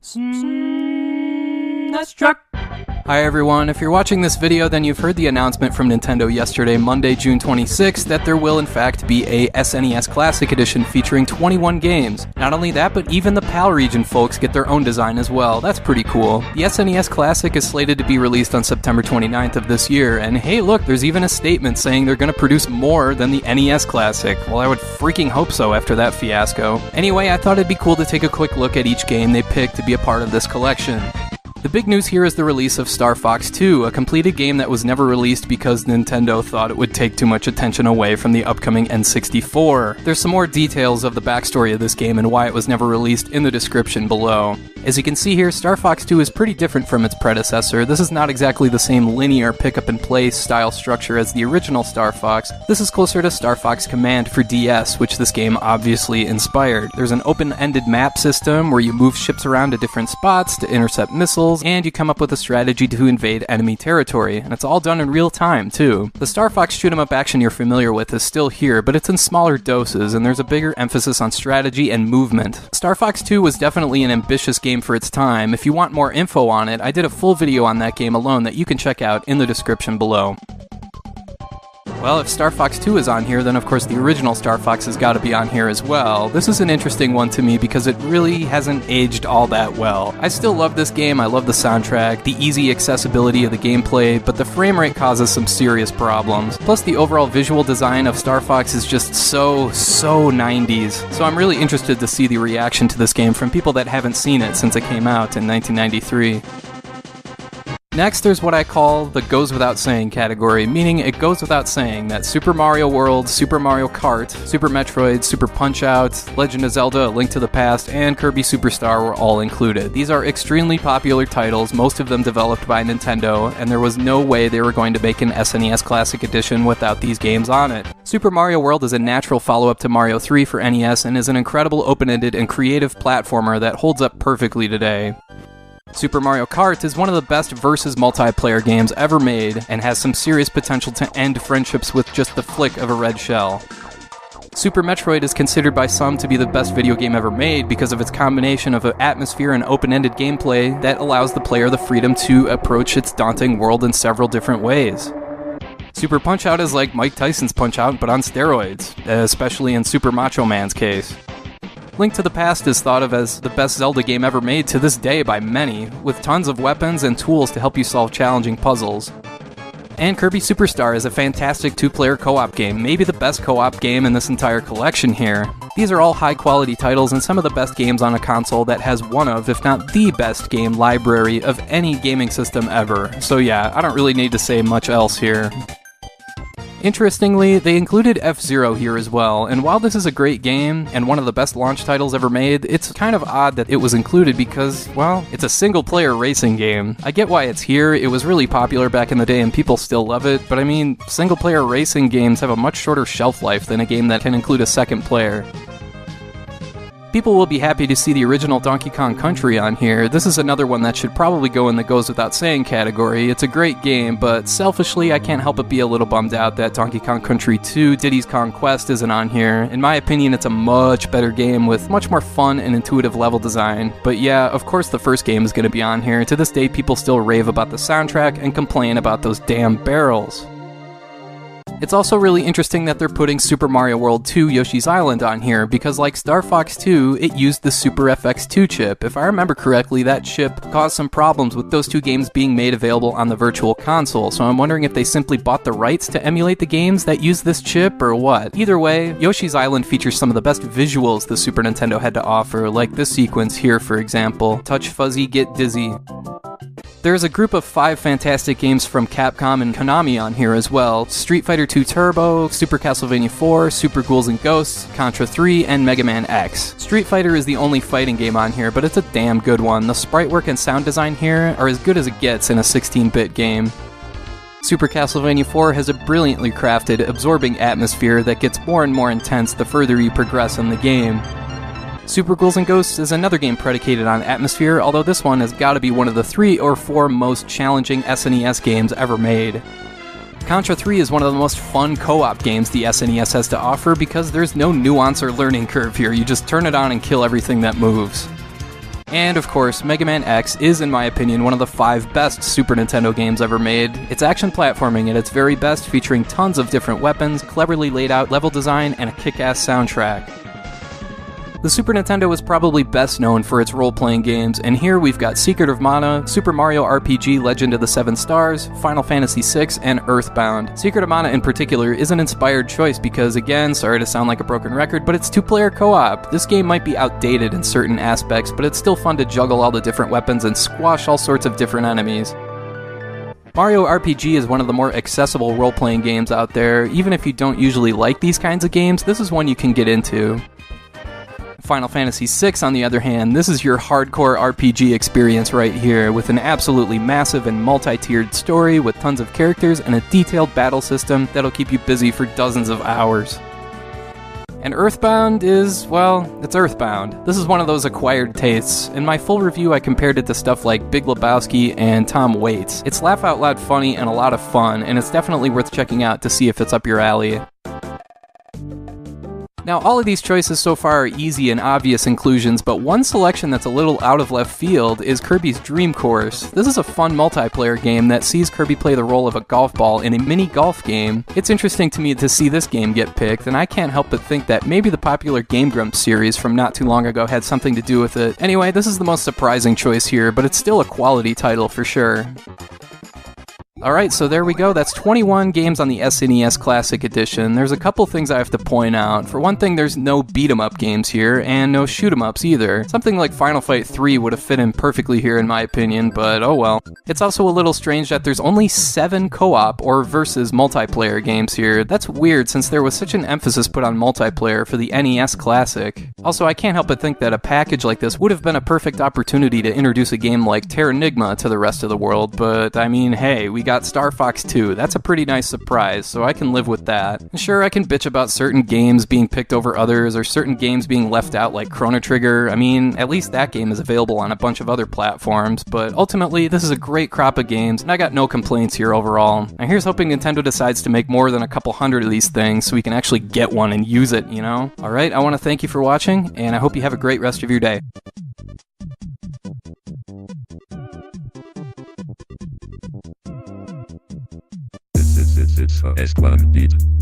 SNESdrunk. Hi everyone, if you're watching this video then you've heard the announcement from Nintendo yesterday, Monday, June 26th, that there will in fact be a SNES Classic Edition featuring 21 games. Not only that, but even the PAL region folks get their own design as well. That's pretty cool. The SNES Classic is slated to be released on September 29th of this year, and hey look, there's even a statement saying they're gonna produce more than the NES Classic. Well, I would freaking hope so after that fiasco. Anyway, I thought it'd be cool to take a quick look at each game they picked to be a part of this collection. The big news here is the release of Star Fox 2, a completed game that was never released because Nintendo thought it would take too much attention away from the upcoming N64. There's some more details of the backstory of this game and why it was never released in the description below. As you can see here, Star Fox 2 is pretty different from its predecessor. This is not exactly the same linear pick-up-and-play style structure as the original Star Fox. This is closer to Star Fox Command for DS, which this game obviously inspired. There's an open-ended map system where you move ships around to different spots to intercept missiles, and you come up with a strategy to invade enemy territory, and it's all done in real time, too. The Star Fox shoot-'em-up action you're familiar with is still here, but it's in smaller doses, and there's a bigger emphasis on strategy and movement. Star Fox 2 was definitely an ambitious game for its time. If you want more info on it, I did a full video on that game alone that you can check out in the description below. Well, if Star Fox 2 is on here, then of course the original Star Fox has got to be on here as well. This is an interesting one to me because it really hasn't aged all that well. I still love this game, I love the soundtrack, the easy accessibility of the gameplay, but the frame rate causes some serious problems. Plus the overall visual design of Star Fox is just so 90s. So I'm really interested to see the reaction to this game from people that haven't seen it since it came out in 1993. Next, there's what I call the goes without saying category, meaning it goes without saying that Super Mario World, Super Mario Kart, Super Metroid, Super Punch-Out, Legend of Zelda: A Link to the Past, and Kirby Superstar were all included. These are extremely popular titles, most of them developed by Nintendo, and there was no way they were going to make an SNES Classic Edition without these games on it. Super Mario World is a natural follow-up to Mario 3 for NES and is an incredible open-ended and creative platformer that holds up perfectly today. Super Mario Kart is one of the best versus multiplayer games ever made and has some serious potential to end friendships with just the flick of a red shell. Super Metroid is considered by some to be the best video game ever made because of its combination of an atmosphere and open-ended gameplay that allows the player the freedom to approach its daunting world in several different ways. Super Punch-Out is like Mike Tyson's Punch-Out but on steroids, especially in Super Macho Man's case. Link to the Past is thought of as the best Zelda game ever made to this day by many, with tons of weapons and tools to help you solve challenging puzzles. And Kirby Superstar is a fantastic two-player co-op game, maybe the best co-op game in this entire collection here. These are all high-quality titles and some of the best games on a console that has one of, if not the best game library of any gaming system ever. So yeah, I don't really need to say much else here. Interestingly, they included F-Zero here as well, and while this is a great game and one of the best launch titles ever made, it's kind of odd that it was included because, well, it's a single-player racing game. I get why it's here, it was really popular back in the day and people still love it, but I mean, single-player racing games have a much shorter shelf life than a game that can include a second player. People will be happy to see the original Donkey Kong Country on here. This is another one that should probably go in the goes without saying category. It's a great game, but selfishly I can't help but be a little bummed out that Donkey Kong Country 2 Diddy's Kong Quest isn't on here. In my opinion, it's a much better game with much more fun and intuitive level design. But yeah, of course the first game is going to be on here. To this day, people still rave about the soundtrack and complain about those damn barrels. It's also really interesting that they're putting Super Mario World 2 Yoshi's Island on here, because like Star Fox 2, it used the Super FX2 chip. If I remember correctly, that chip caused some problems with those two games being made available on the Virtual Console, so I'm wondering if they simply bought the rights to emulate the games that use this chip, or what. Either way, Yoshi's Island features some of the best visuals the Super Nintendo had to offer, like this sequence here for example. Touch Fuzzy, Get Dizzy. There's a group of 5 fantastic games from Capcom and Konami on here as well. Street Fighter II Turbo, Super Castlevania IV, Super Ghouls and Ghosts, Contra 3, and Mega Man X. Street Fighter is the only fighting game on here, but it's a damn good one. The sprite work and sound design here are as good as it gets in a 16-bit game. Super Castlevania IV has a brilliantly crafted, absorbing atmosphere that gets more and more intense the further you progress in the game. Super Ghouls and Ghosts is another game predicated on atmosphere, although this one has got to be one of the 3 or 4 most challenging SNES games ever made. Contra 3 is one of the most fun co-op games the SNES has to offer because there's no nuance or learning curve here, you just turn it on and kill everything that moves. And of course, Mega Man X is, in my opinion, one of the 5 best Super Nintendo games ever made. It's action platforming at its very best, featuring tons of different weapons, cleverly laid out level design, and a kick-ass soundtrack. The Super Nintendo is probably best known for its role-playing games, and here we've got Secret of Mana, Super Mario RPG Legend of the Seven Stars, Final Fantasy VI, and EarthBound. Secret of Mana in particular is an inspired choice because, again, sorry to sound like a broken record, but it's 2-player co-op. This game might be outdated in certain aspects, but it's still fun to juggle all the different weapons and squash all sorts of different enemies. Mario RPG is one of the more accessible role-playing games out there. Even if you don't usually like these kinds of games, this is one you can get into. Final Fantasy VI, on the other hand, this is your hardcore RPG experience right here, with an absolutely massive and multi-tiered story with tons of characters and a detailed battle system that'll keep you busy for dozens of hours. And EarthBound is, well, it's EarthBound. This is one of those acquired tastes. In my full review, I compared it to stuff like Big Lebowski and Tom Waits. It's laugh-out-loud funny and a lot of fun, and it's definitely worth checking out to see if it's up your alley. Now, all of these choices so far are easy and obvious inclusions, but one selection that's a little out of left field is Kirby's Dream Course. This is a fun multiplayer game that sees Kirby play the role of a golf ball in a mini golf game. It's interesting to me to see this game get picked, and I can't help but think that maybe the popular Game Grumps series from not too long ago had something to do with it. Anyway, this is the most surprising choice here, but it's still a quality title for sure. Alright, so there we go. That's 21 games on the SNES Classic Edition. There's a couple things I have to point out. For one thing, there's no beat-em-up games here, and no shoot-em-ups either. Something like Final Fight 3 would have fit in perfectly here in my opinion, but oh well. It's also a little strange that there's only 7 co-op or versus multiplayer games here. That's weird since there was such an emphasis put on multiplayer for the NES Classic. Also, I can't help but think that a package like this would have been a perfect opportunity to introduce a game like Terranigma to the rest of the world, but I mean, hey, we got Star Fox 2. That's a pretty nice surprise, so I can live with that. And sure, I can bitch about certain games being picked over others, or certain games being left out like Chrono Trigger. I mean, at least that game is available on a bunch of other platforms, but ultimately, this is a great crop of games, and I got no complaints here overall. And here's hoping Nintendo decides to make more than a couple hundred of these things so we can actually get one and use it, you know? Alright, I want to thank you for watching, and I hope you have a great rest of your day. It's SNESdrunk.